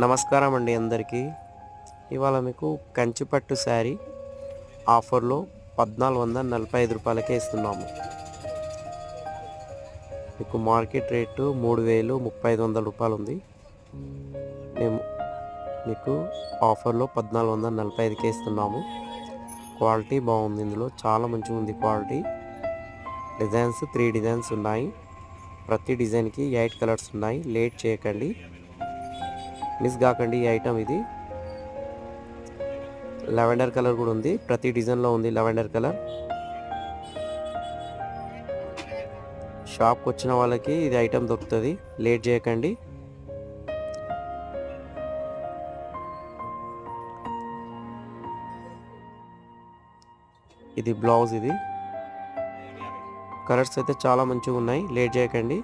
నమస్కారం అండి అందరికీ. ఇవాళ మీకు కంచిపట్టు శారీ ఆఫర్లో 1445 రూపాయలకే ఇస్తున్నాము. మీకు మార్కెట్ రేటు 3000 రూపాయలు ఉంది. మేము మీకు ఆఫర్లో 1445కే ఇస్తున్నాము. క్వాలిటీ బాగుంది, ఇందులో చాలా మంచిగా ఉంది క్వాలిటీ. డిజైన్స్ 3 డిజైన్స్ ఉన్నాయి. ప్రతి డిజైన్కి 8 కలర్స్ ఉన్నాయి. లేట్ చేయకండి, మిస్ కాకండి. ఈ ఐటమ్ ఇది లెవెండర్ కలర్ కూడా ఉంది. ప్రతి డిజైన్లో ఉంది లెవెండర్ కలర్. షాప్కి వచ్చిన వాళ్ళకి ఇది ఐటమ్ దొరుకుతుంది. లేట్ చేయకండి. ఇది బ్లౌజ్. ఇది కలర్స్ అయితే చాలా మంచిగా ఉన్నాయి. లేట్ చేయకండి.